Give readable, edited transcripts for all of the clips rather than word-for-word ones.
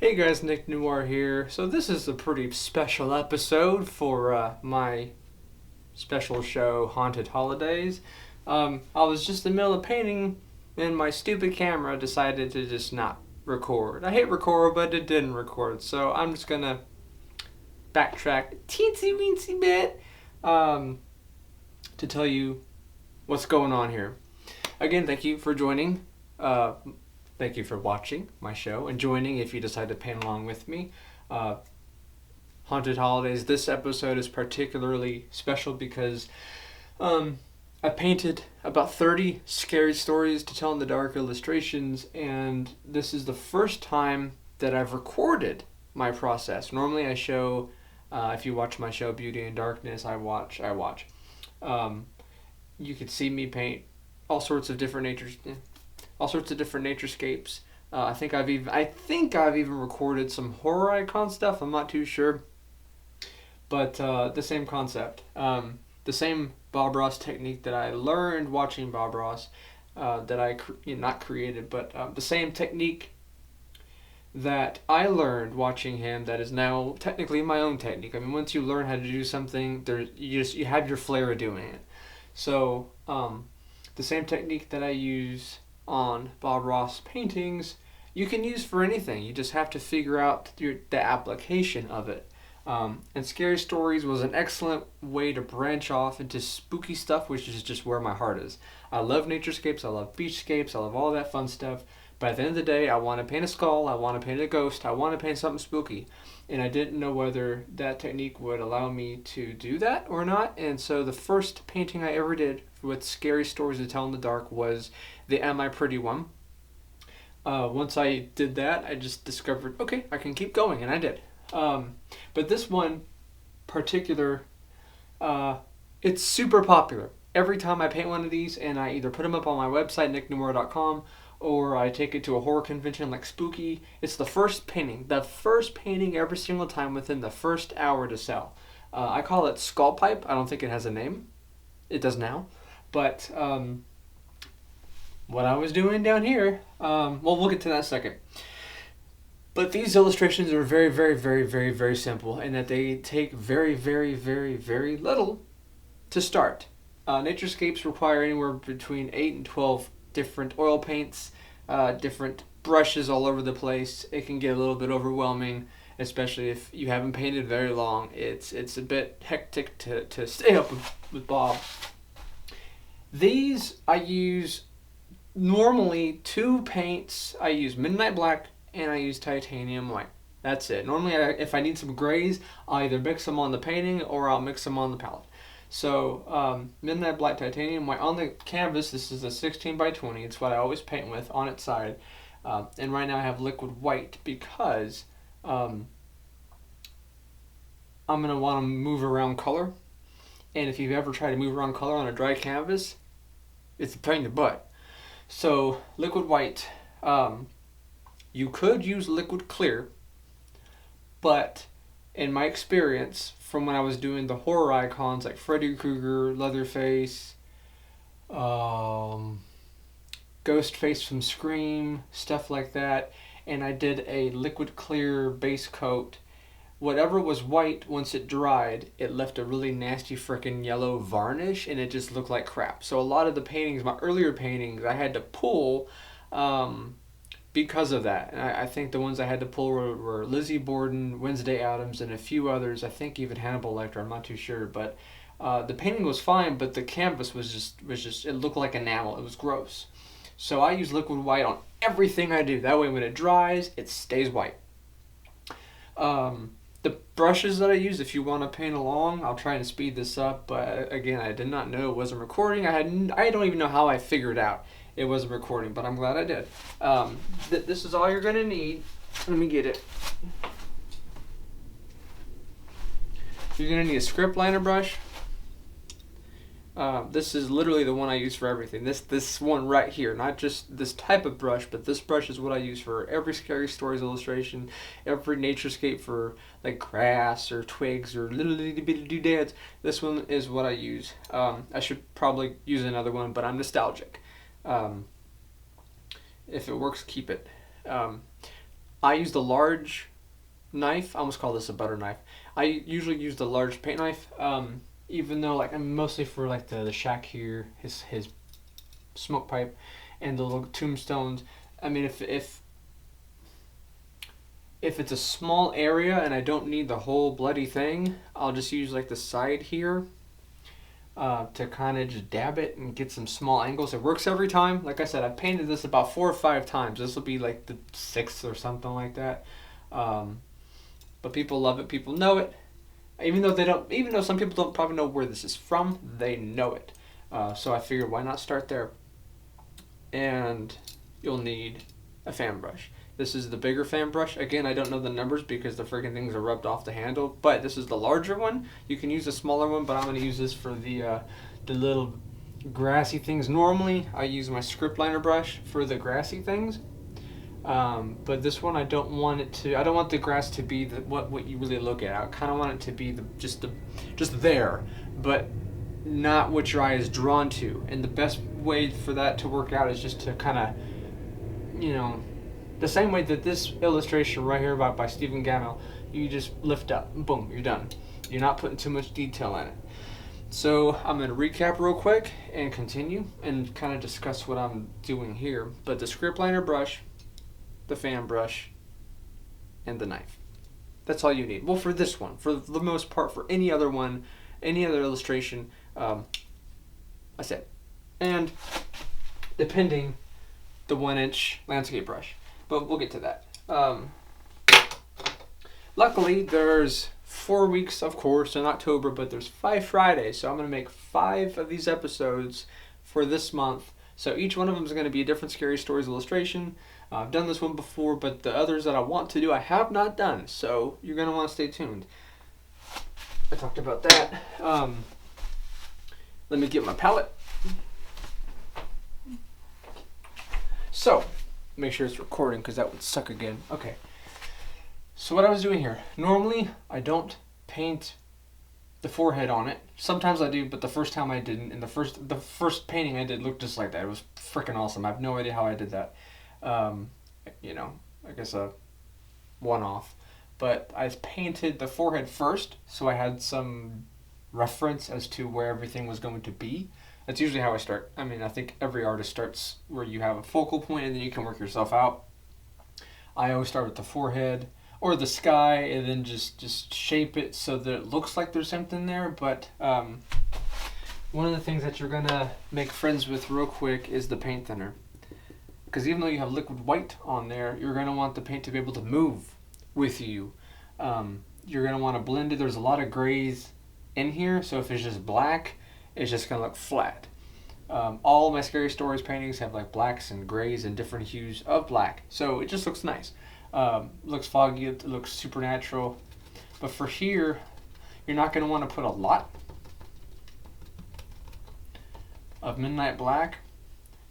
Hey guys, Nick Noir here. So this is a pretty special episode for my special show, Haunted Holidays. I was just in the middle of painting, and my stupid camera decided to just not record. I hit record, but it didn't record, so I'm just gonna backtrack a teensy weensy bit um, to tell you what's going on here. Again, thank you for joining. Thank you for watching my show and joining if you decide to paint along with me. Uh, Haunted Holidays. This episode is particularly special because I painted about 30 scary stories to tell in the dark illustrations, and this is the first time that I've recorded my process. Normally, I show. If you watch my show Beauty and Darkness, I watch. Um, you could see me paint all sorts of different naturescapes. I think I've even recorded some horror icon stuff. I'm not too sure, but the same concept, the same Bob Ross technique that I learned watching Bob Ross, that not created, but the same technique that I learned watching him. That is now technically my own technique. I mean, once you learn how to do something, you have your flair of doing it. So the same technique that I use on Bob Ross paintings, you can use for anything. You just have to figure out the application of it. And Scary Stories was an excellent way to branch off into spooky stuff, which is just where my heart is. I love naturescapes, I love beachscapes, I love all that fun stuff. But at the end of the day, I want to paint a skull, I want to paint a ghost, I want to paint something spooky. And I didn't know whether that technique would allow me to do that or not. And so the first painting I ever did with Scary Stories to Tell in the Dark was the Am I Pretty one. Once I did that, I just discovered, okay, I can keep going, and I did. But this one particular, it's super popular. Every time I paint one of these, and I either put them up on my website, nicknoir.com, or I take it to a horror convention like Spooky, it's the first painting. The first painting every single time within the first hour to sell. I call it Skull Pipe. I don't think it has a name. It does now. But what I was doing down here, we'll get to that in a second. But these illustrations are very, very, very, very, very simple, and that they take very, very, very, very little to start. Naturescapes require anywhere between 8 and 12 different oil paints, different brushes all over the place. It can get a little bit overwhelming, especially if you haven't painted very long. It's a bit hectic to stay up with Bob. These I use normally two paints. I use Midnight Black and I use Titanium White. That's it. Normally, if I need some grays, I'll either mix them on the painting or I'll mix them on the palette. So Midnight Black, Titanium White on the canvas. This is a 16 by 20. It's what I always paint with on its side. And right now I have liquid white because I'm going to want to move around color. And if you've ever tried to move around color on a dry canvas, it's a pain in the butt. So liquid white, you could use liquid clear, but in my experience from when I was doing the horror icons like Freddy Krueger, Leatherface, Ghostface from Scream, stuff like that, and I did a liquid clear base coat, whatever was white, once it dried, it left a really nasty frickin' yellow varnish, and it just looked like crap. So a lot of the paintings, my earlier paintings, I had to pull because of that. And I think the ones I had to pull were Lizzie Borden, Wednesday Addams, and a few others. I think even Hannibal Lecter, I'm not too sure. But the painting was fine, but the canvas was just it looked like enamel. It was gross. So I use liquid white on everything I do. That way when it dries, it stays white. The brushes that I use, if you want to paint along, I'll try and speed this up. But again, I did not know it wasn't recording. I don't even know how I figured out it wasn't recording, but I'm glad I did. This is all you're going to need. Let me get it. You're going to need a script liner brush. This is literally the one I use for everything. This one right here, not just this type of brush, but this brush is what I use for every Scary Stories illustration, every naturescape for like grass or twigs or little bitty doodads. This one is what I use. I should probably use another one, but I'm nostalgic. If it works, keep it. I use the large knife. I almost call this a butter knife. I usually use the large paint knife. Even though like I'm mostly for like the shack here, his smoke pipe, and the little tombstones. I mean, if it's a small area and I don't need the whole bloody thing, I'll just use like the side here to kind of just dab it and get some small angles. It works every time. Like I said, I've painted this about 4 or 5 times. This will be like the 6th or something like that. But people love it. People know it. Even though some people don't probably know where this is from, they know it. So I figured, why not start there? And you'll need a fan brush. This is the bigger fan brush. Again, I don't know the numbers because the freaking things are rubbed off the handle. But this is the larger one. You can use a smaller one, but I'm going to use this for the little grassy things. Normally, I use my script liner brush for the grassy things. But this one, I don't want the grass to be what you really look at. I kind of want it to be just there, but not what your eye is drawn to. And the best way for that to work out is just to kind of, the same way that this illustration right here by Stephen Gamel, you just lift up, boom, you're done. You're not putting too much detail in it. So I'm going to recap real quick and continue and kind of discuss what I'm doing here. But the script liner brush, the fan brush, and the knife. That's all you need. Well, for this one, for the most part, for any other one, any other illustration, I said. And depending, the 1-inch landscape brush. But we'll get to that. Luckily, there's 4 weeks, of course, in October, but there's 5 Fridays. So I'm going to make 5 of these episodes for this month. So each one of them is going to be a different Scary Stories illustration. I've done this one before, but the others that I want to do, I have not done. So you're going to want to stay tuned. I talked about that. Let me get my palette. So, make sure it's recording because that would suck again. Okay. So what I was doing here. Normally, I don't paint the forehead on it. Sometimes I do, but the first time I didn't. And the first painting I did looked just like that. It was freaking awesome. I have no idea how I did that. I guess a one-off. But I painted the forehead first, so I had some reference as to where everything was going to be. That's usually how I start. I mean, I think every artist starts where you have a focal point and then you can work yourself out. I always start with the forehead or the sky and then just shape it so that it looks like there's something there. But one of the things that you're going to make friends with real quick is the paint thinner. Because even though you have liquid white on there, you're going to want the paint to be able to move with you. You're going to want to blend it. There's a lot of grays in here, so if it's just black, it's just going to look flat. All of my Scary Stories paintings have like blacks and grays and different hues of black, so it just looks nice. Looks foggy, it looks supernatural. But for here, you're not going to want to put a lot of midnight black,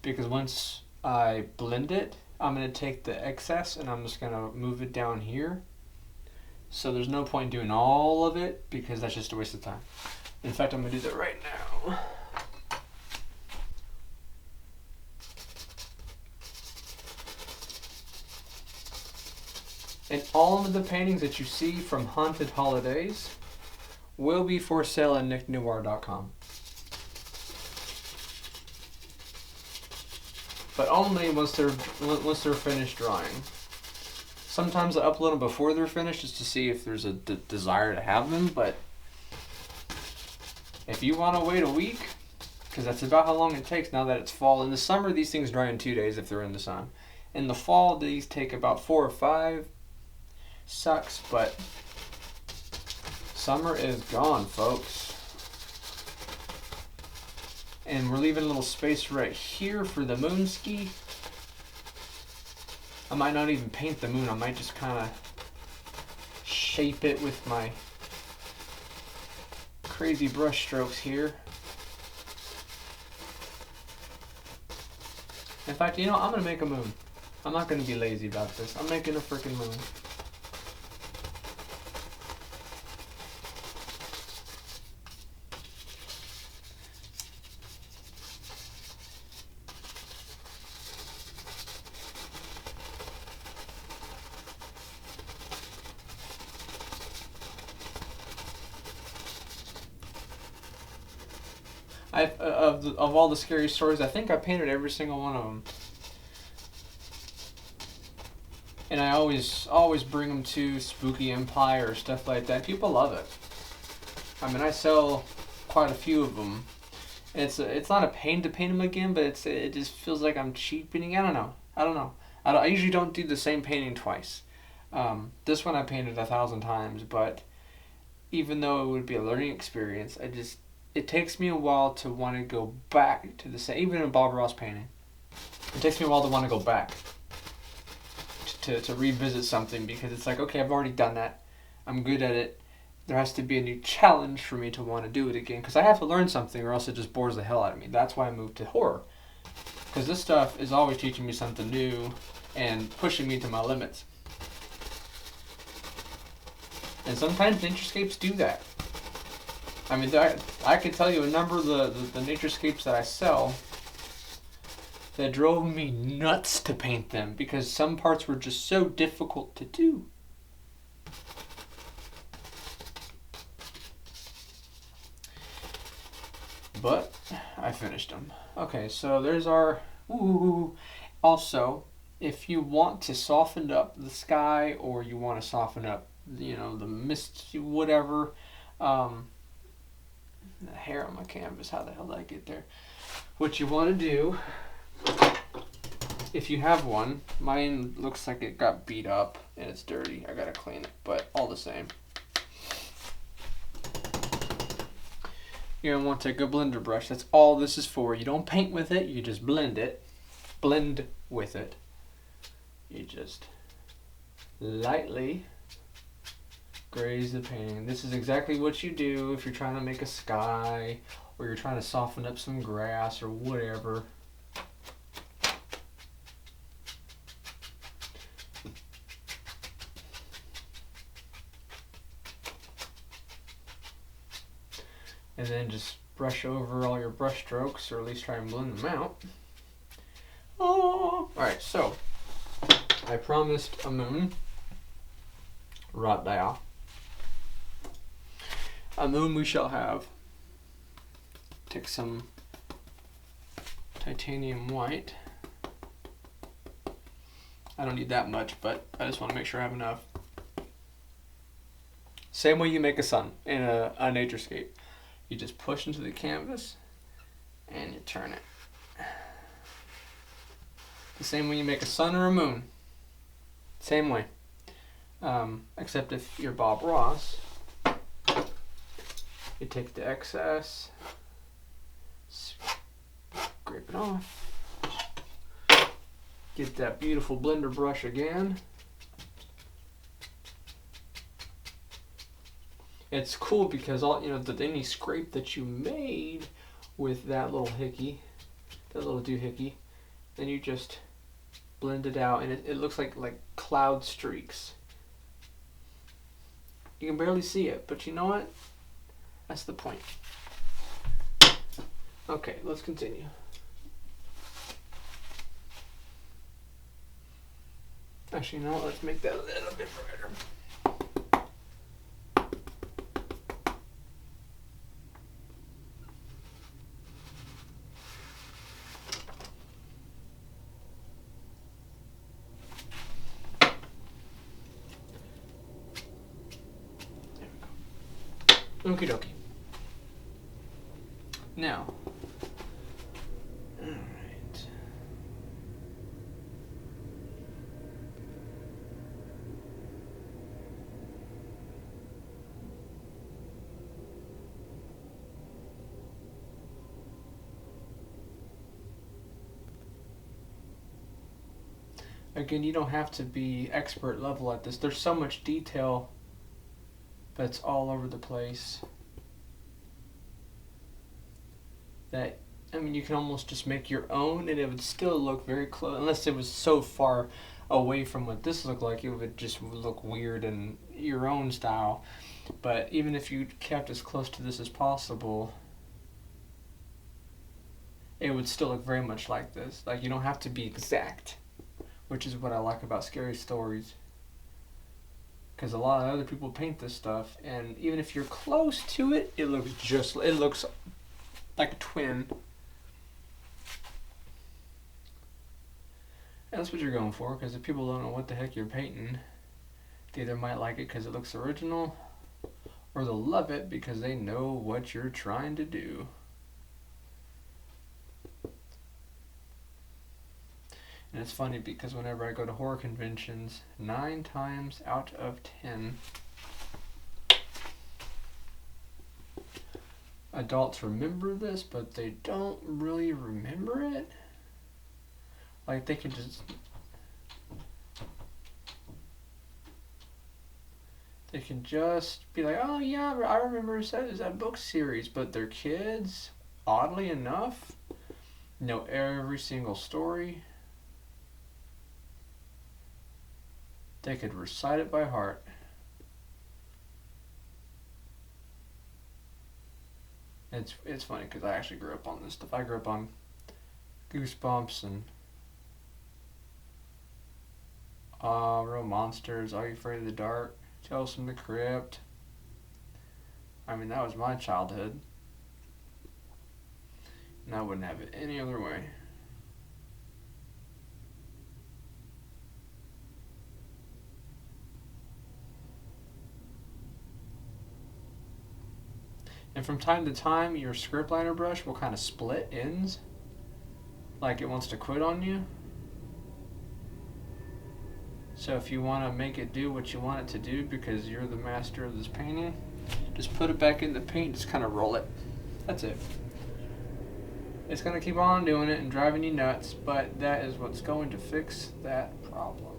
because once I blend it, I'm going to take the excess and I'm just going to move it down here. So there's no point in doing all of it because that's just a waste of time. In fact, I'm going to do that right now. And all of the paintings that you see from Haunted Holidays will be for sale at nicknoir.com. But only once they're finished drawing. Sometimes I upload them before they're finished just to see if there's a desire to have them, but if you want to wait a week, because that's about how long it takes now that it's fall. In the summer, these things dry in 2 days if they're in the sun. In the fall, these take about 4 or 5. Sucks, but summer is gone, folks. And we're leaving a little space right here for the moon ski. I might not even paint the moon. I might just kind of shape it with my crazy brush strokes here. In fact, I'm going to make a moon. I'm not going to be lazy about this. I'm making a freaking moon. Of all the scary stories, I think I painted every single one of them. And I always bring them to Spooky Empire or stuff like that. People love it. I mean, I sell quite a few of them. It's not a pain to paint them again, but it just feels like I'm cheapening. I don't know. I usually don't do the same painting twice. This one I painted 1,000 times, but even though it would be a learning experience, it takes me a while to want to go back to the same. Even in Bob Ross painting, it takes me a while to want to go back to revisit something, because it's like, okay, I've already done that. I'm good at it. There has to be a new challenge for me to want to do it again, because I have to learn something or else it just bores the hell out of me. That's why I moved to horror, because this stuff is always teaching me something new and pushing me to my limits. And sometimes naturescapes do that. I mean, I can tell you a number of the naturescapes that I sell that drove me nuts to paint them, because some parts were just so difficult to do. But I finished them. Okay, so there's our... Ooh. Also, if you want to soften up the sky, or you want to soften up, the mist, whatever, the hair on my canvas, how the hell did I get there? What you want to do, if you have one, mine looks like it got beat up and it's dirty. I gotta clean it, but all the same. You're gonna want to take a blender brush. That's all this is for. You don't paint with it, you just blend it. Blend with it. You just lightly graze the painting. This is exactly what you do if you're trying to make a sky, or you're trying to soften up some grass or whatever. And then just brush over all your brush strokes, or at least try and blend them out. Oh! Alright, so I promised a moon. Rot dial. A moon we shall have. Take some titanium white. I don't need that much, but I just want to make sure I have enough. Same way you make a sun in a naturescape. You just push into the canvas and you turn it. The same way you make a sun or a moon. Same way. Except if you're Bob Ross, you take the excess, scrape it off, get that beautiful blender brush again. It's cool because any scrape that you made with that little hickey, that little doohickey, then you just blend it out, and it looks like cloud streaks. You can barely see it, but you know what? That's the point. Okay, let's continue. Actually, you know what? Let's make that a little bit brighter. Okie dokie. Now, alright. Again, you don't have to be expert level at this. There's so much detail that's all over the place that, I mean, you can almost just make your own and it would still look very close. Unless it was so far away from what this looked like, it would just look weird in your own style. But even if you kept as close to this as possible, it would still look very much like this. Like, you don't have to be exact, which is what I like about scary stories. Because a lot of other people paint this stuff, and even if you're close to it, it looks like a twin. And that's what you're going for, because if people don't know what the heck you're painting, they either might like it because it looks original, or they'll love it because they know what you're trying to do. And it's funny because whenever I go to horror conventions, 9 times out of 10, adults remember this, but they don't really remember it. Like they can just be like, oh yeah, I remember that book series, but their kids, oddly enough, know every single story. They could recite it by heart. It's funny because I actually grew up on this stuff. I grew up on Goosebumps and Real Monsters, Are You Afraid of the Dark, Tales from the Crypt. I mean, that was my childhood. And I wouldn't have it any other way. And from time to time, your script liner brush will kind of split ends, like it wants to quit on you. So if you want to make it do what you want it to do because you're the master of this painting, just put it back in the paint, just kind of roll it. That's it. It's going to keep on doing it and driving you nuts, but that is what's going to fix that problem.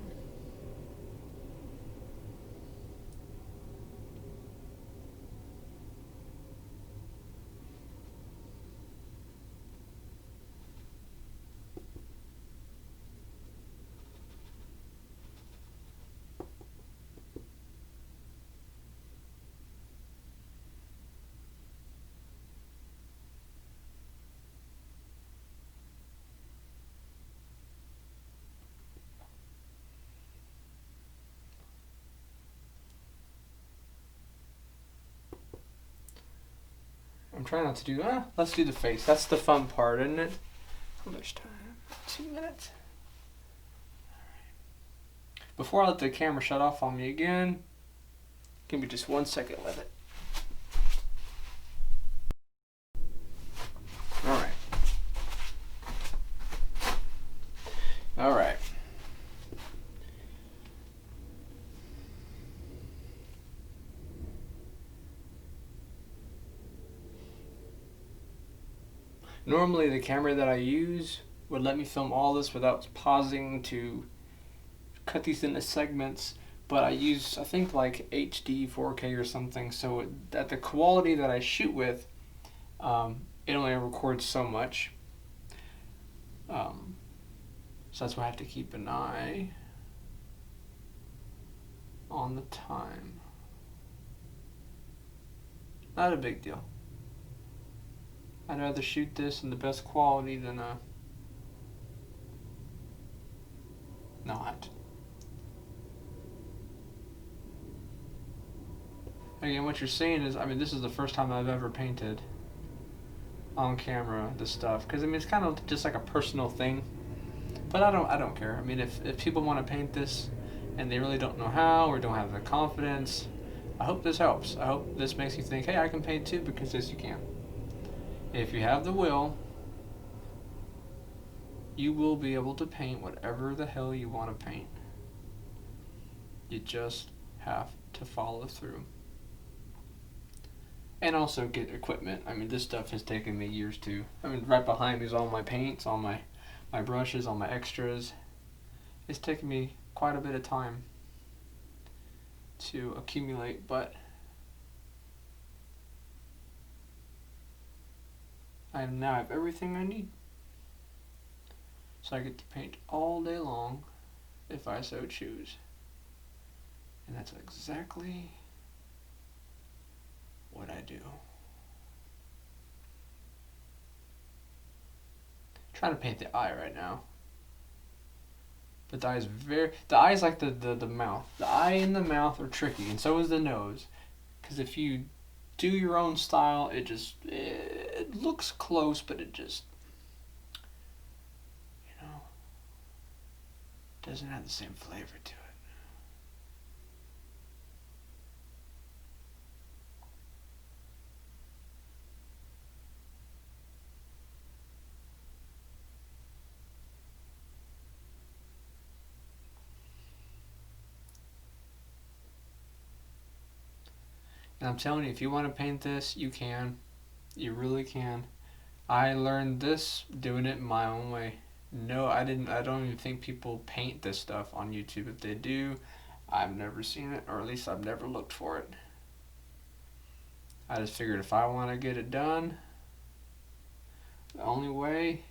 I'm trying not to do, let's do the face. That's the fun part, isn't it? How much time? 2 minutes. Alright. Before I let the camera shut off on me again, give me just 1 second with it. Alright. Alright. Normally the camera that I use would let me film all this without pausing to cut these into segments, but I use, I think, like HD 4K or something, so at the quality that I shoot with, it only records so much. So that's why I have to keep an eye on the time. Not a big deal. I'd rather shoot this in the best quality than not. Again, what you're seeing is, I mean, this is the first time I've ever painted on camera this stuff, because I mean, it's kind of just like a personal thing. But I don't care. I mean, if people want to paint this and they really don't know how or don't have the confidence, I hope this helps. I hope this makes you think, hey, I can paint too, because yes, you can. If you have the will, you will be able to paint whatever the hell you want to paint. You just have to follow through. And also get equipment. I mean, this stuff has taken me years to. I mean, right behind me is all my paints, all my brushes, all my extras. It's taken me quite a bit of time to accumulate, but I now have everything I need. So I get to paint all day long if I so choose. And that's exactly what I do. I'm trying to paint the eye right now. But the eye is like the mouth. The eye and the mouth are tricky, and so is the nose. Because if you do your own style, it it looks close, but it just, doesn't have the same flavor to it. And I'm telling you, if you want to paint this, you can. You really can. I learned this doing it my own way. No, I didn't. I don't even think people paint this stuff on YouTube. If they do, I've never seen it, or at least I've never looked for it. I just figured if I want to get it done, the only way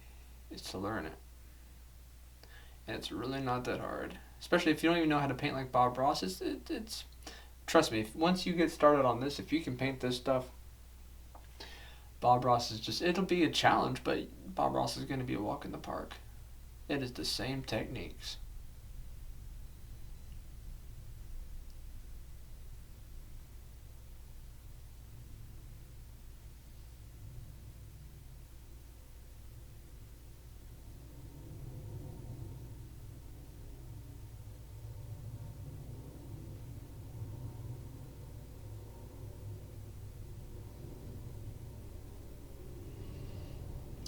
is to learn it. And it's really not that hard. Especially if you don't even know how to paint like Bob Ross. It's trust me, once you get started on this, if you can paint this stuff, Bob Ross is just, it'll be a challenge, but Bob Ross is going to be a walk in the park. It is the same techniques.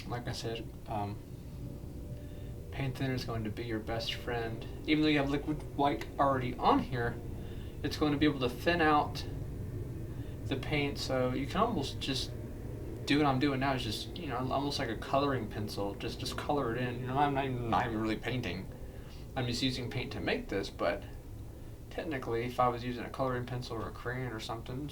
Like I said, paint thinner is going to be your best friend. Even though you have liquid white already on here, it's going to be able to thin out the paint, so you can almost just do what I'm doing now. Is just, almost like a coloring pencil. Just color it in. I'm not even really painting. I'm just using paint to make this, but technically, if I was using a coloring pencil or a crayon or something.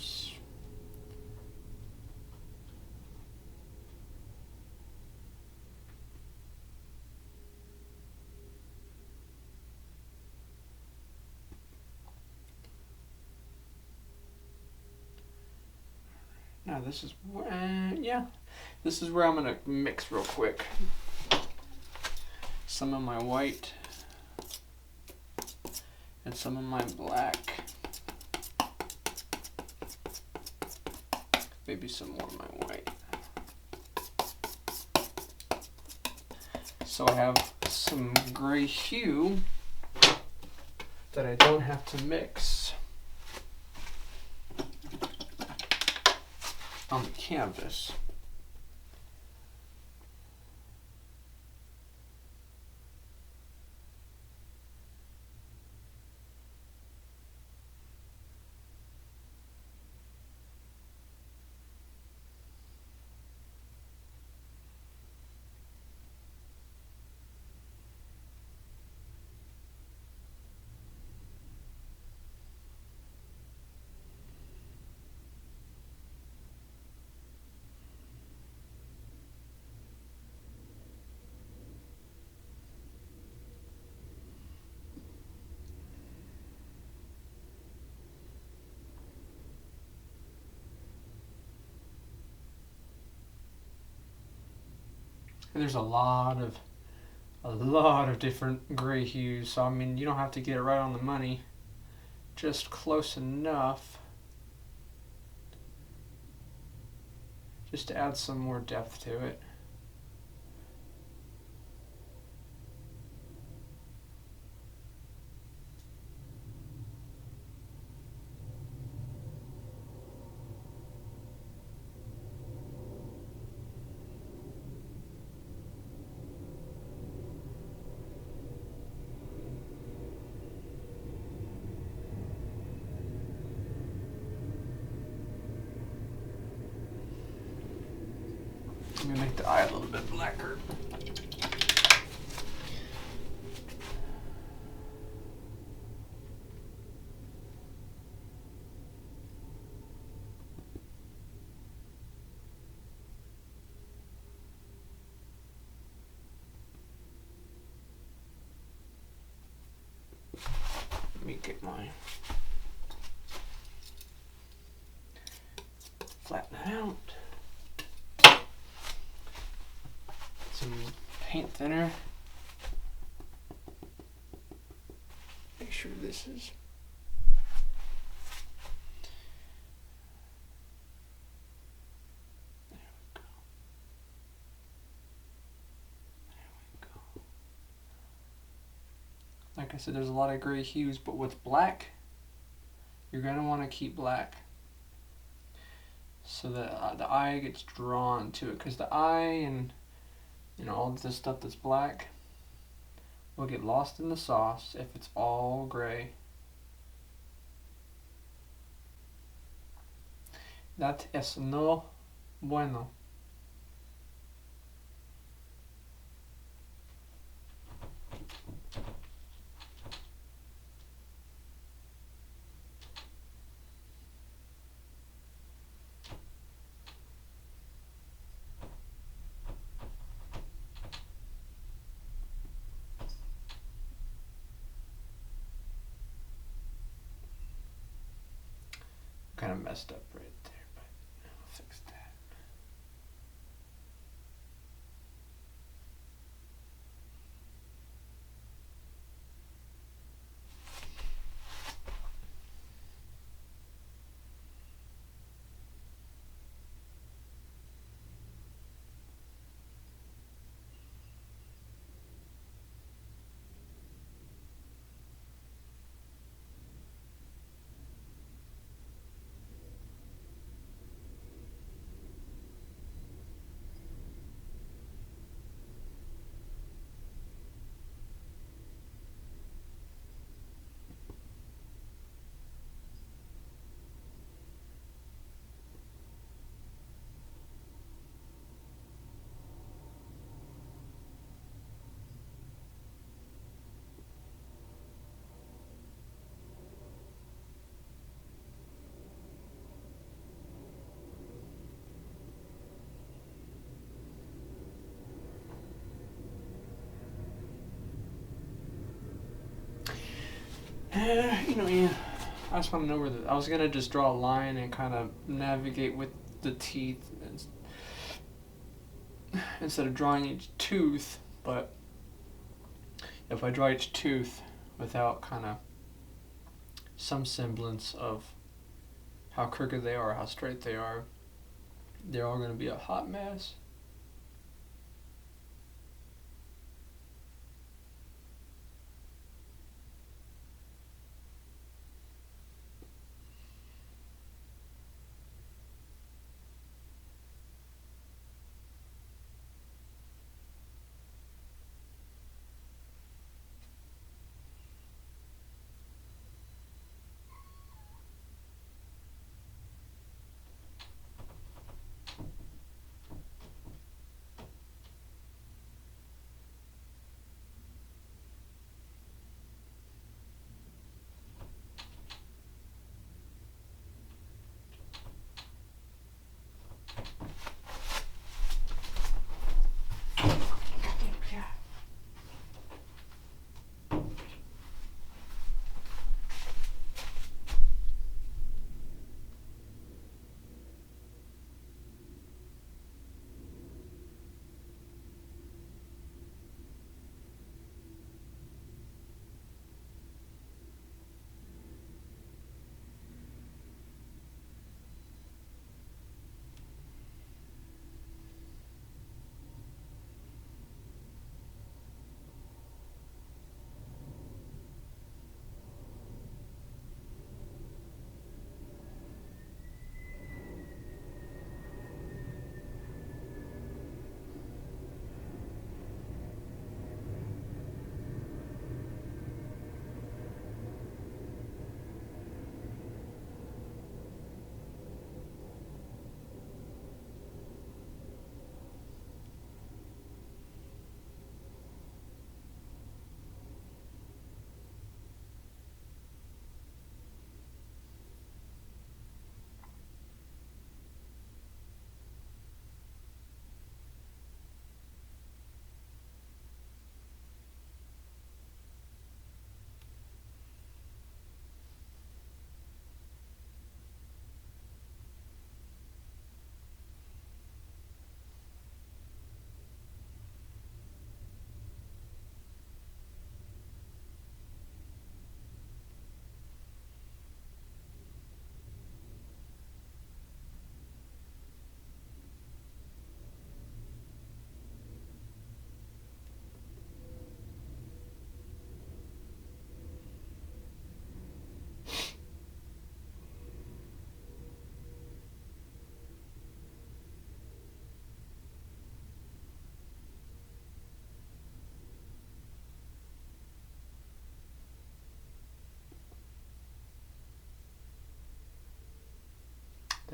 Now this is this is where I'm gonna mix real quick. Some of my white and some of my black. Maybe some more of my white. So I have some gray hue that I don't have to mix on the canvas. And there's a lot of different gray hues, so I mean you don't have to get it right on the money, just close enough just to add some more depth to it. Let me make the eye a little bit blacker. Let me get my flatten it out. Some paint thinner. Make sure this is there we go. I said, there's a lot of gray hues, but with black, you're going to want to keep black so that the eye gets drawn to it, because the eye and all this stuff that's black will get lost in the sauce if it's all gray. That es no bueno. Kind of messed up right there, but I'll fix that. Yeah. I just want to know where I was gonna just draw a line and kind of navigate with the teeth instead of drawing each tooth. But if I draw each tooth without kind of some semblance of how crooked they are, how straight they are, they're all gonna be a hot mess.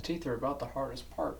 teeth are about the hardest part.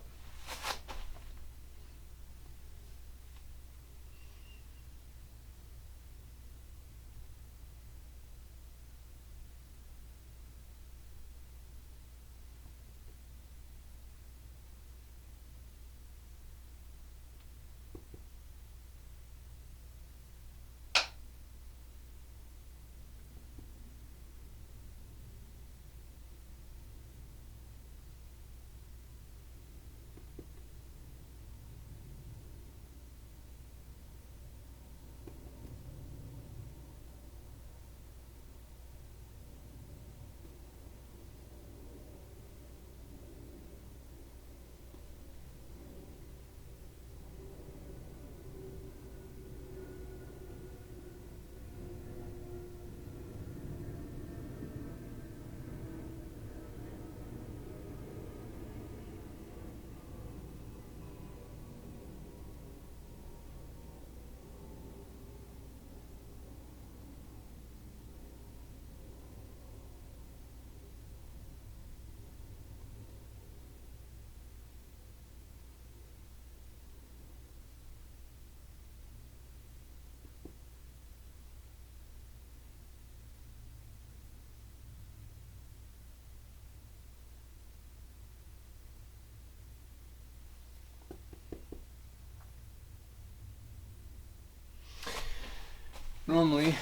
Normally,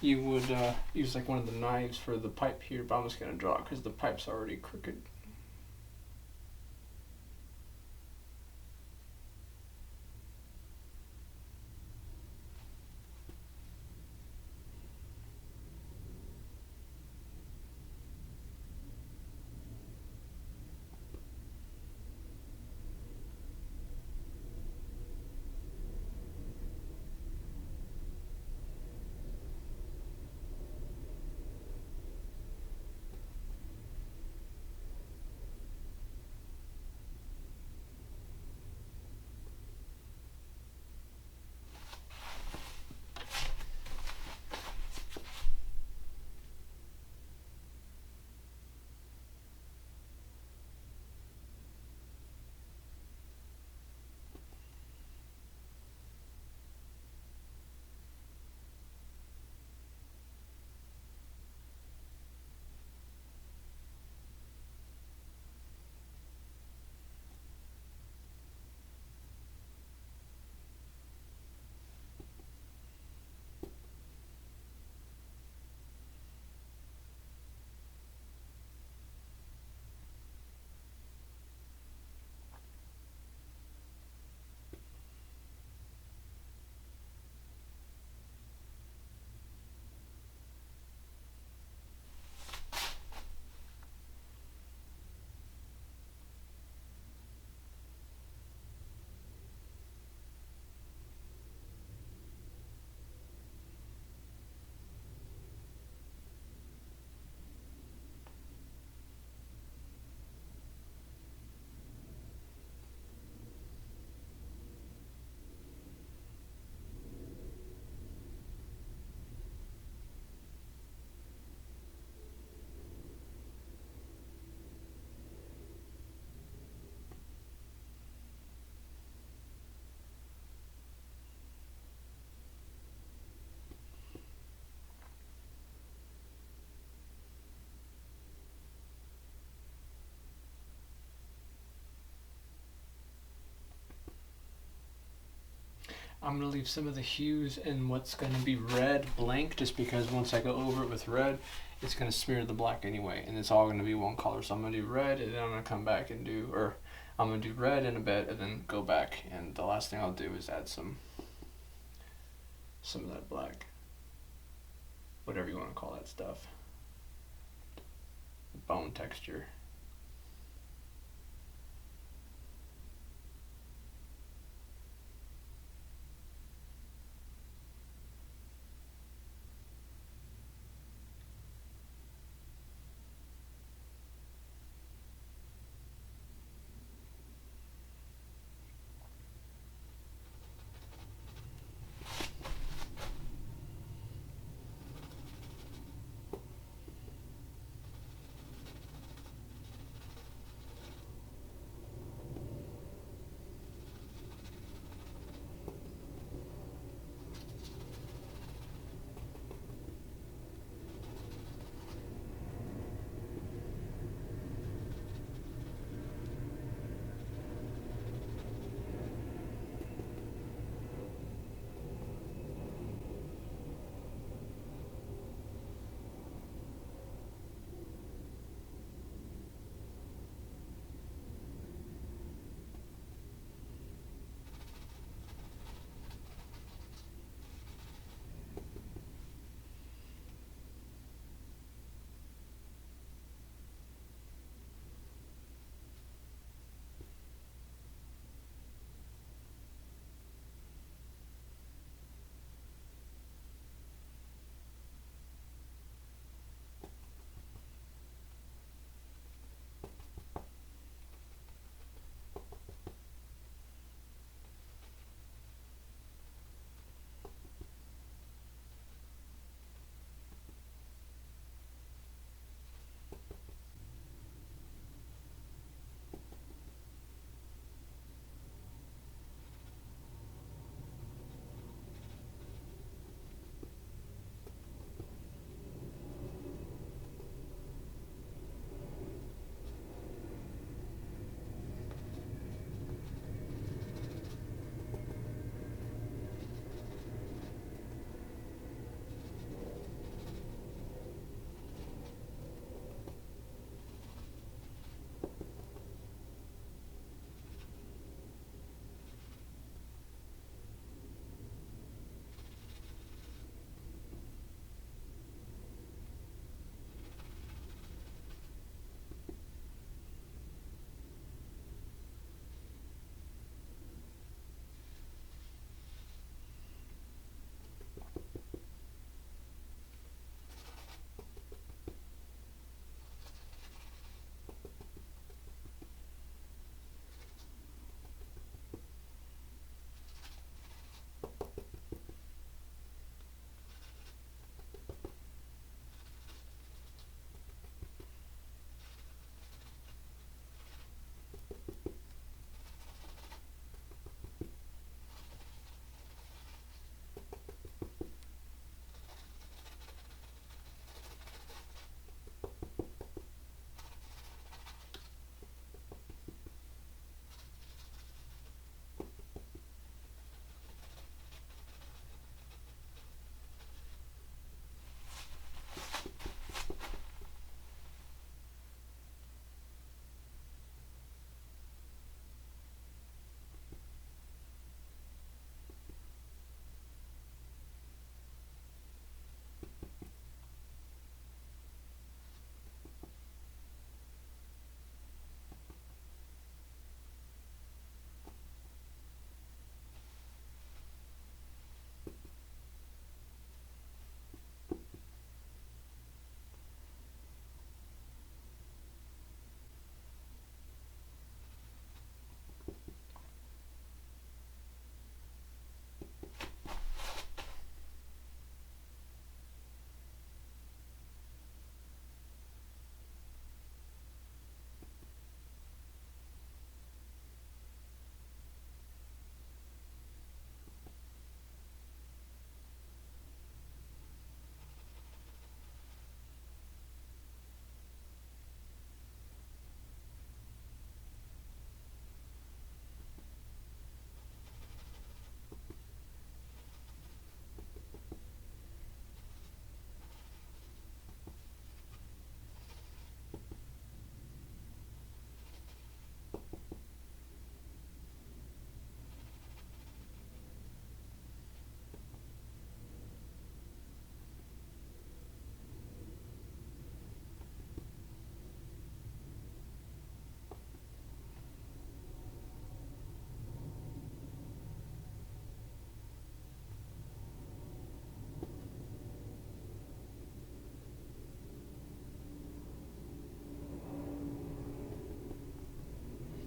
you would use like one of the knives for the pipe here, but I'm just gonna draw it because the pipe's already crooked. I'm going to leave some of the hues in what's going to be red blank, just because once I go over it with red, it's going to smear the black anyway, and it's all going to be one color. So I'm going to do red, and then I'm going to come back and do, or I'm going to do red in a bit, and then go back, and the last thing I'll do is add some of that black, whatever you want to call that stuff, bone texture.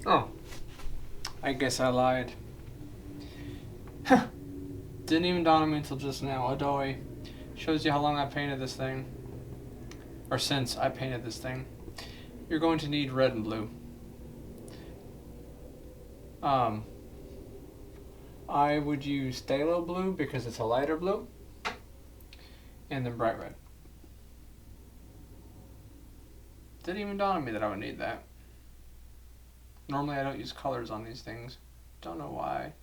Oh, I guess I lied. Didn't even dawn on me until just now. Adoy. Shows you how long I painted this thing. Or since I painted this thing. You're going to need red and blue. I would use phthalo blue because it's a lighter blue. And then bright red. Didn't even dawn on me that I would need that. Normally I don't use colors on these things. Don't know why.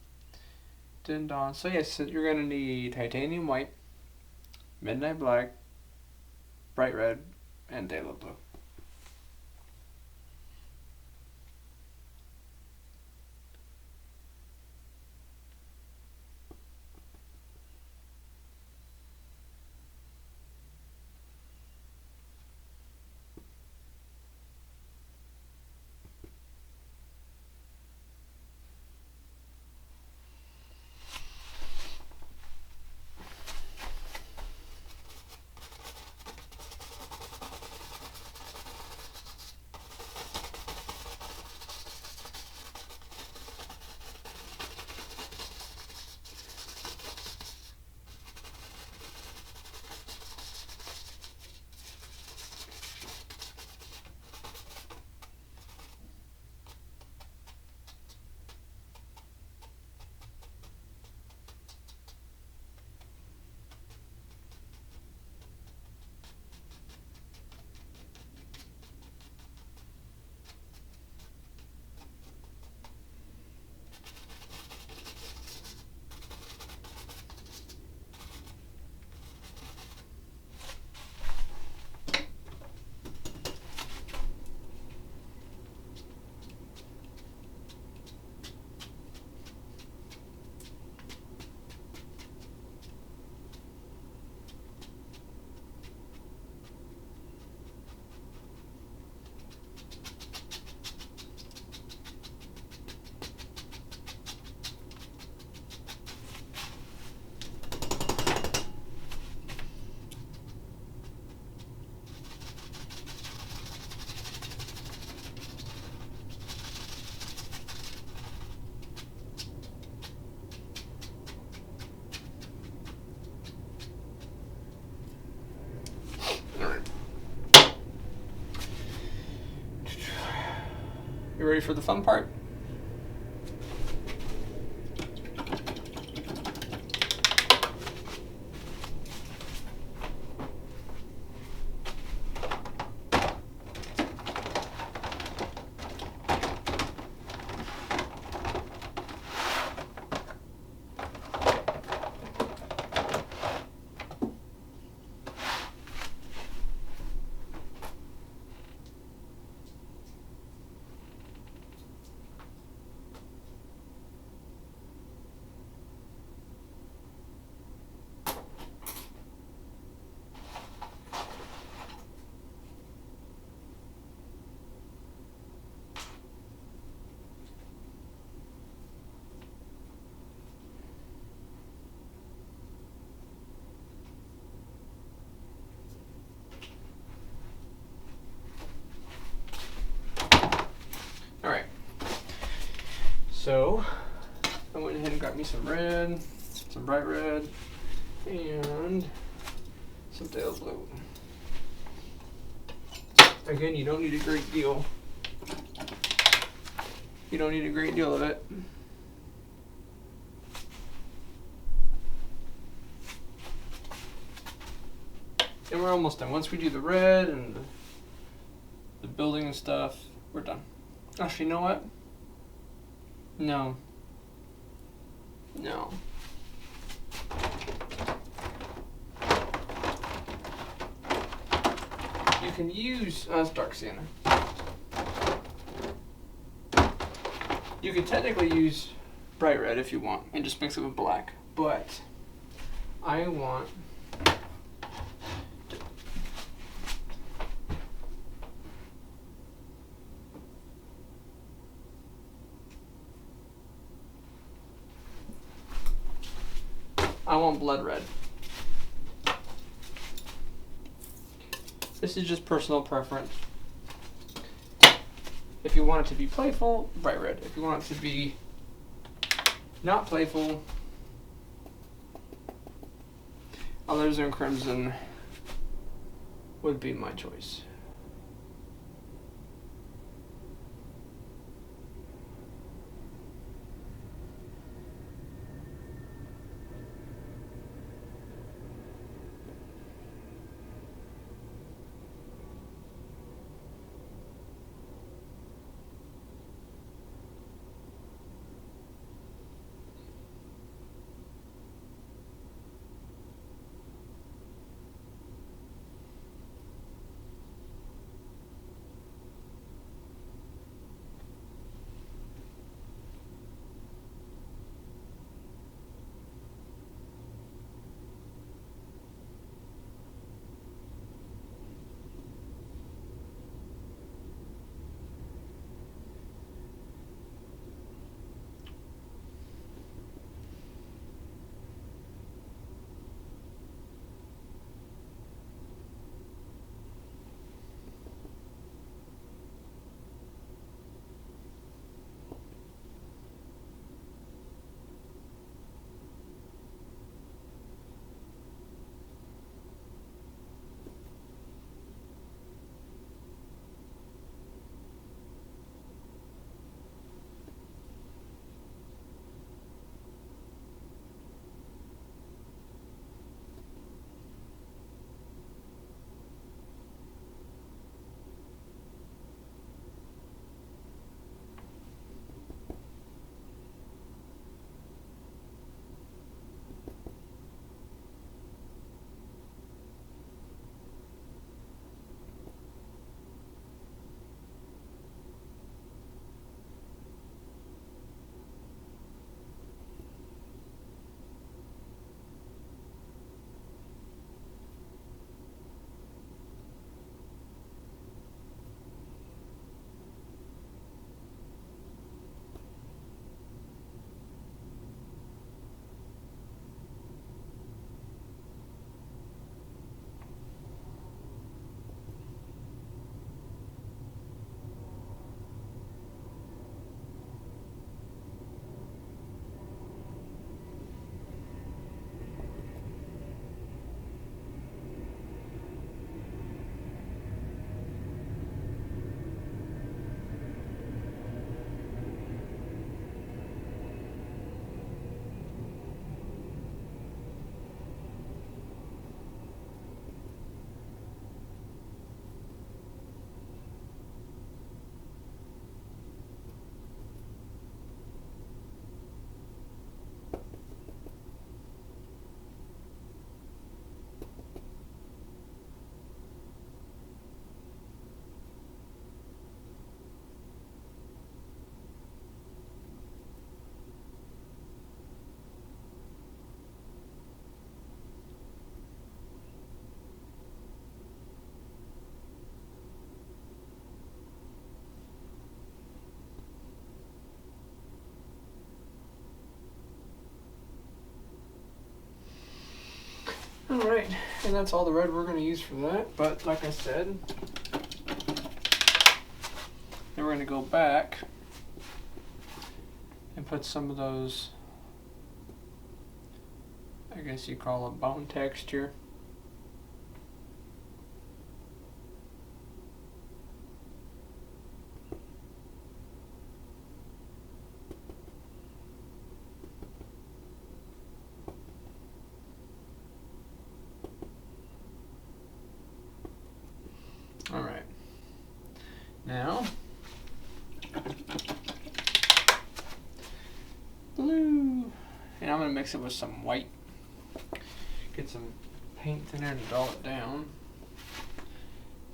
Didn't dawn. So yes, you're going to need titanium white, midnight black, bright red, and phthalo blue. You ready for the fun part? Alright, so I went ahead and got me some red, some bright red, and some phthalo blue. Again, you don't need a great deal. You don't need a great deal of it. And we're almost done. Once we do the red and the building and stuff, we're done. Actually, you know what? No. No. You can use, it's dark sienna. You could technically use bright red if you want and just mix it with black, but I want blood red. This is just personal preference. If you want it to be playful, bright red. If you want it to be not playful, alizarin crimson would be my choice. Alright, and that's all the red we're going to use for that, but like I said, then we're going to go back and put some of those, I guess you call it bone texture. Alright, now blue, and I'm going to mix it with some white, get some paint thinner to dull it down,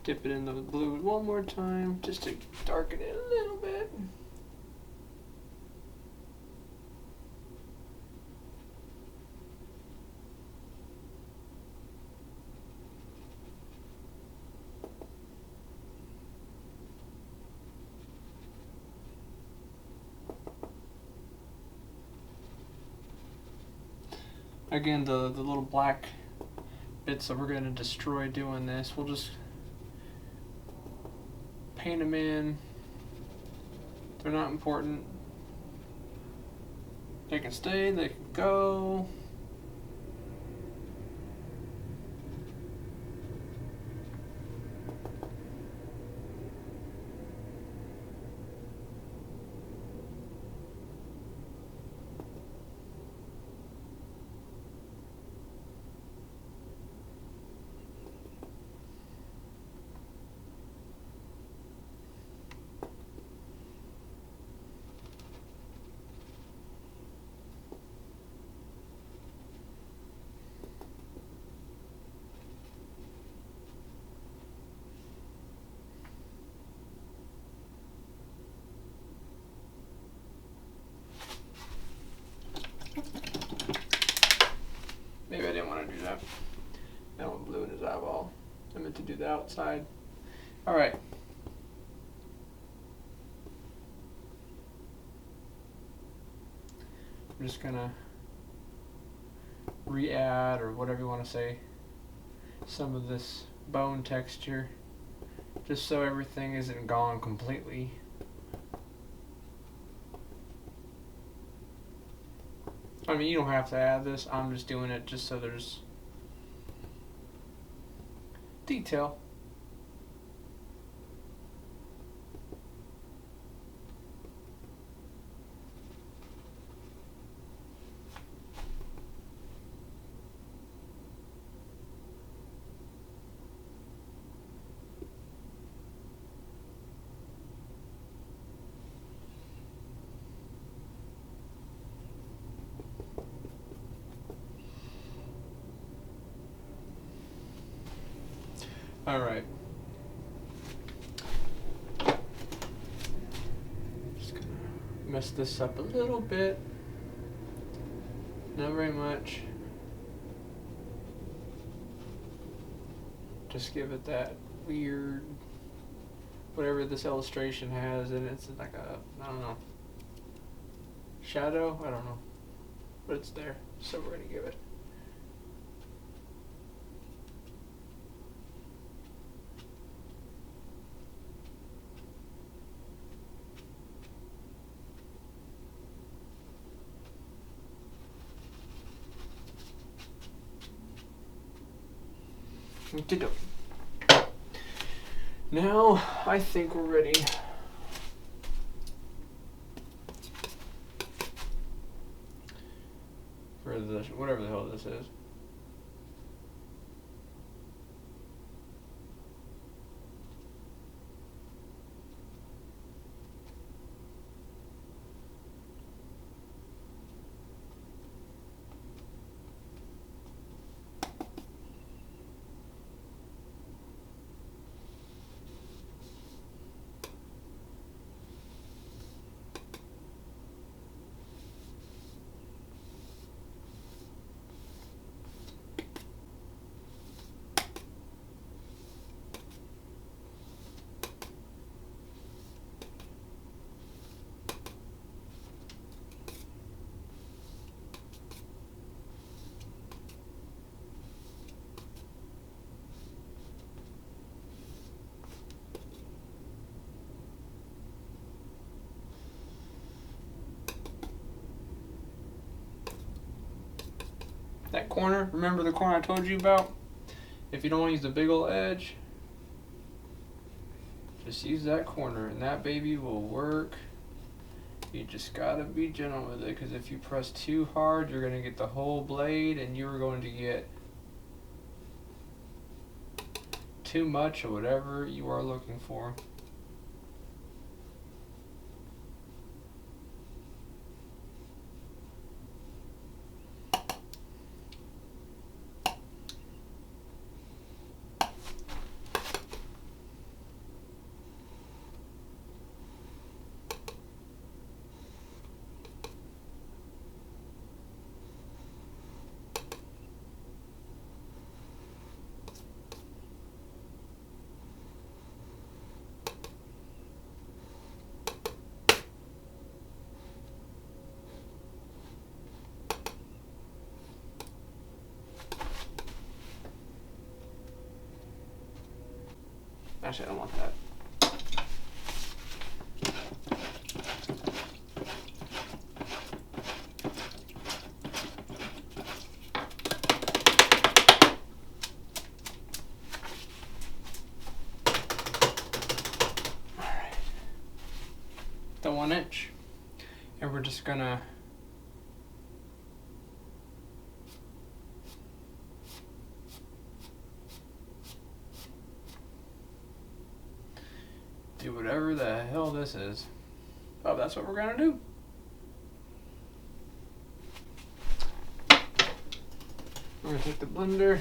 dip it in the blue one more time just to darken it a little bit. Again, the little black bits that we're going to destroy doing this, we'll just paint them in they're not important. They can stay, they can go. Maybe I didn't want to do that. That one blew in his eyeball. I meant to do the outside. Alright. I'm just gonna re-add, or whatever you want to say, some of this bone texture, just so everything isn't gone completely. I mean, you don't have to add this. I'm just doing it just so there's detail. All right. Just gonna mess this up a little bit. Not very much. Just give it that weird, whatever this illustration has, and it's like a, I don't know, shadow? I don't know. But it's there, so we're gonna give it. Now I think we're ready for the whatever the hell this is. That corner, remember the corner I told you about? If you don't want to use the big old edge, just use that corner and that baby will work. You just gotta be gentle with it, because if you press too hard, you're gonna get the whole blade and you're going to get too much of whatever you are looking for. Actually, I don't want that. the 1" and we're just gonna do whatever the hell this is. Oh, that's what we're gonna do. We're gonna take the blender.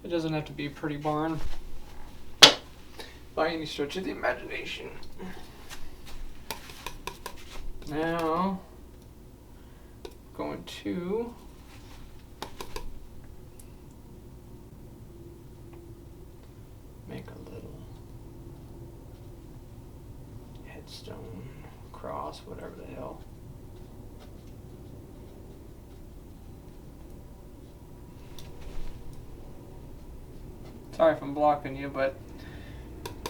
It doesn't have to be a pretty barn by any stretch of the imagination. Now, going to make a little headstone, cross, whatever the hell. Sorry if I'm blocking you, but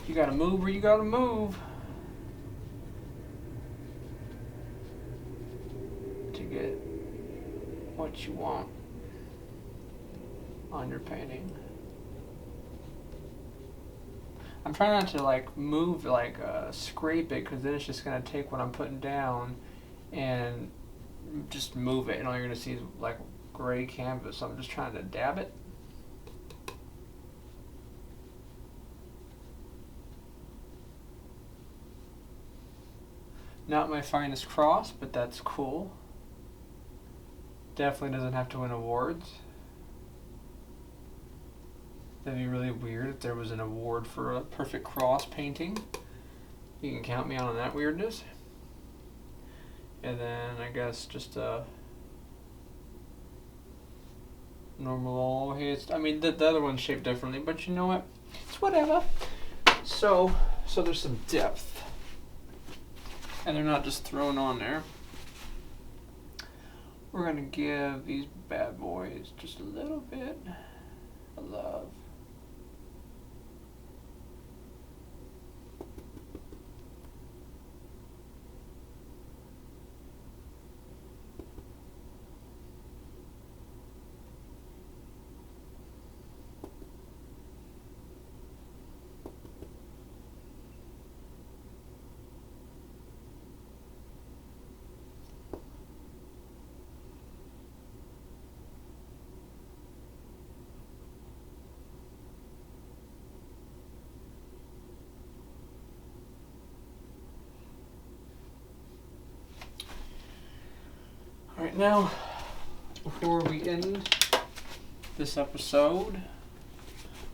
you gotta move where you gotta move to get what you want on your painting. I'm trying not to like move, like scrape it, because then it's just gonna take what I'm putting down and just move it, and all you're gonna see is like gray canvas. So I'm just trying to dab it. Not my finest cross, but that's cool. Definitely doesn't have to win awards. That'd be really weird if there was an award for a perfect cross painting. You can count me on that weirdness. And then I guess just a normal head. I mean, the other one's shaped differently, but you know what? It's whatever. So there's some depth. And they're not just thrown on there. We're gonna give these bad boys just a little bit of love. Alright, now, before we end this episode,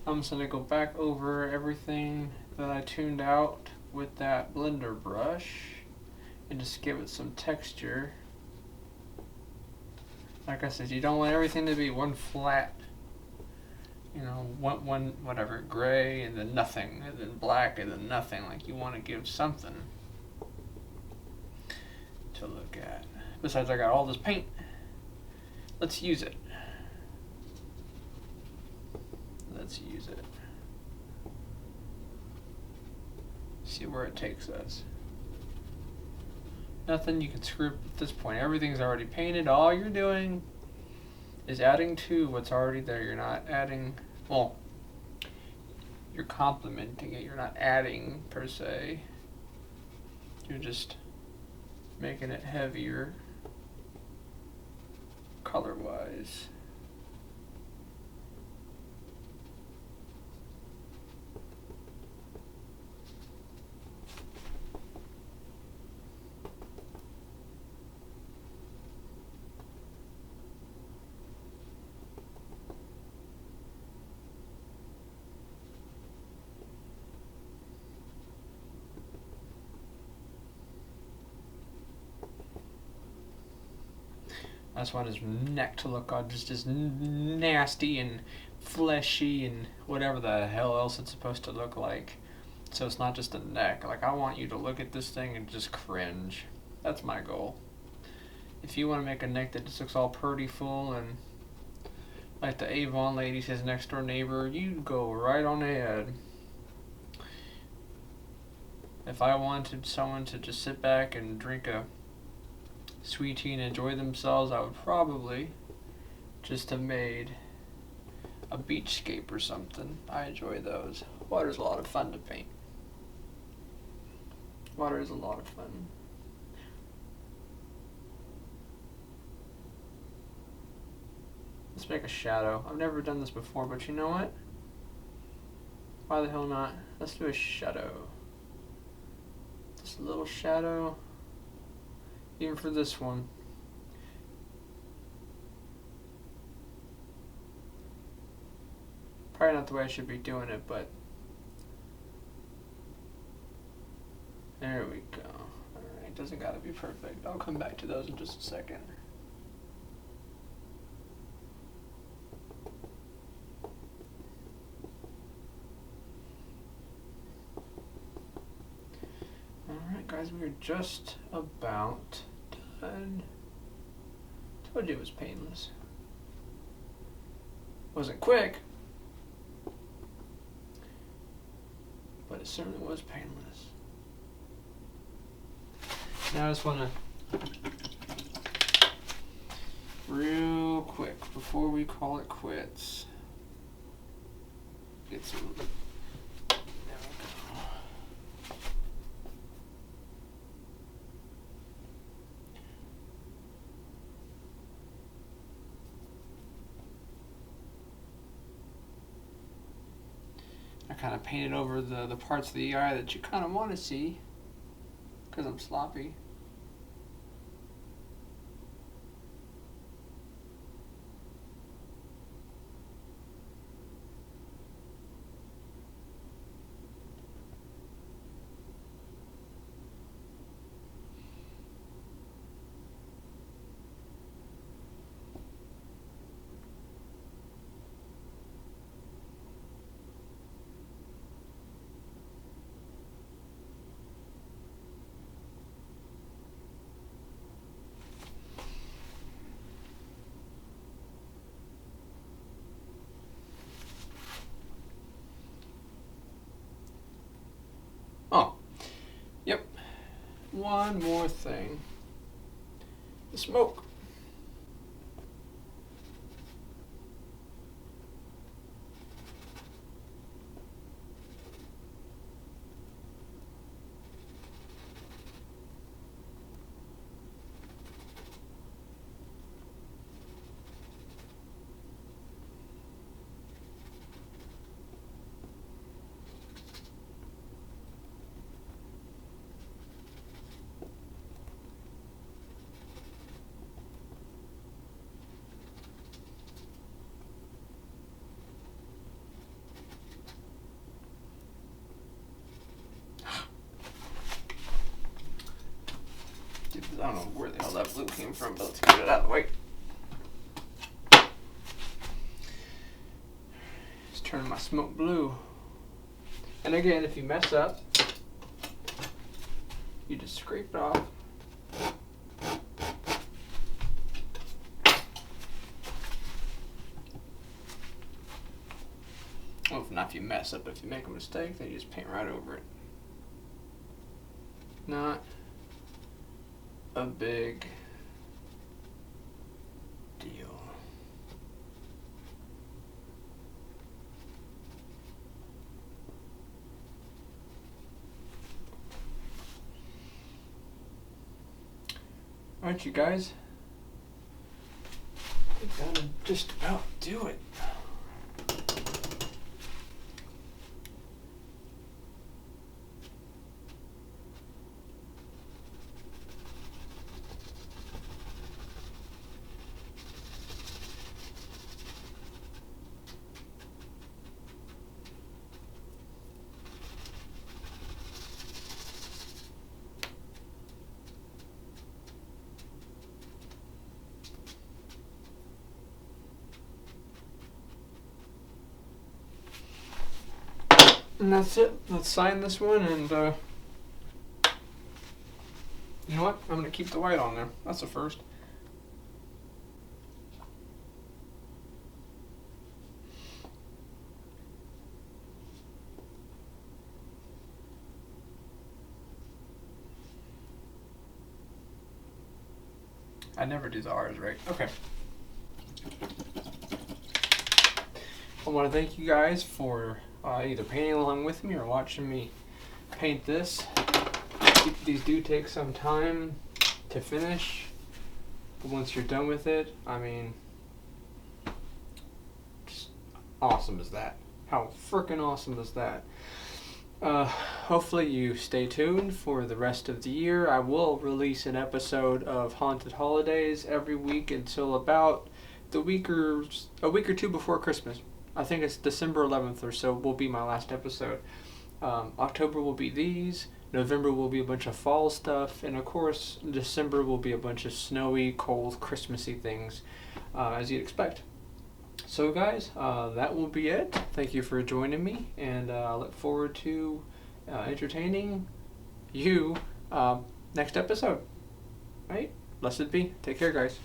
I'm just going to go back over everything that I tuned out with that blender brush and just give it some texture. Like I said, you don't want everything to be one flat, you know, one whatever, gray and then nothing, and then black and then nothing. Like, you want to give something to look at. Besides, I got all this paint. Let's use it. Let's use it. See where it takes us. Nothing you can screw up at this point. Everything's already painted. All you're doing is adding to what's already there. You're not adding, well, you're complementing it. You're not adding per se. You're just making it heavier color-wise. I just want his neck to look just as nasty and fleshy and whatever the hell else it's supposed to look like. So it's not just a neck. Like, I want you to look at this thing and just cringe. That's my goal. If you want to make a neck that just looks all pretty full and like the Avon lady, his next door neighbor, you go right on ahead. If I wanted someone to just sit back and drink a sweet tea and enjoy themselves, I would probably just have made a beachscape or something. I enjoy those. Water's a lot of fun to paint. Water is a lot of fun. Let's make a shadow. I've never done this before, but you know what? Why the hell not? Let's do a shadow. Just a little shadow. Even for this one. Probably not the way I should be doing it, but there we go. Alright, doesn't gotta be perfect. I'll come back to those in just a second. Alright guys, we're just about done. Told you it was painless. Wasn't quick, but it certainly was painless. Now I just want to, real quick, before we call it quits, get some, there we go. I kind of painted over the parts of the eye that you kind of want to see, because I'm sloppy. Oh, yep. One more thing. The smoke. I don't know where the hell that blue came from, but let's get it out of the way. Just turn my smoke blue. And again, if you mess up, you just scrape it off. Well, not if you mess up, if you make a mistake, then you just paint right over it. Not a big deal. Alright, you guys. I think that'll just about do it. And that's it. Let's sign this one, and you know what? I'm going to keep the white on there. That's the first. I never do the R's right. Okay. I want to thank you guys for either painting along with me or watching me paint this. These do take some time to finish, but once you're done with it, I mean, just awesome is that. How freaking awesome is that? Hopefully you stay tuned for the rest of the year. I will release an episode of Haunted Holidays every week until about a week or two before Christmas. I think it's December 11th or so will be my last episode. October will be these. November will be a bunch of fall stuff. And of course, December will be a bunch of snowy, cold, Christmassy things, as you'd expect. So guys, that will be it. Thank you for joining me, and I look forward to entertaining you next episode. Right? Blessed be. Take care, guys.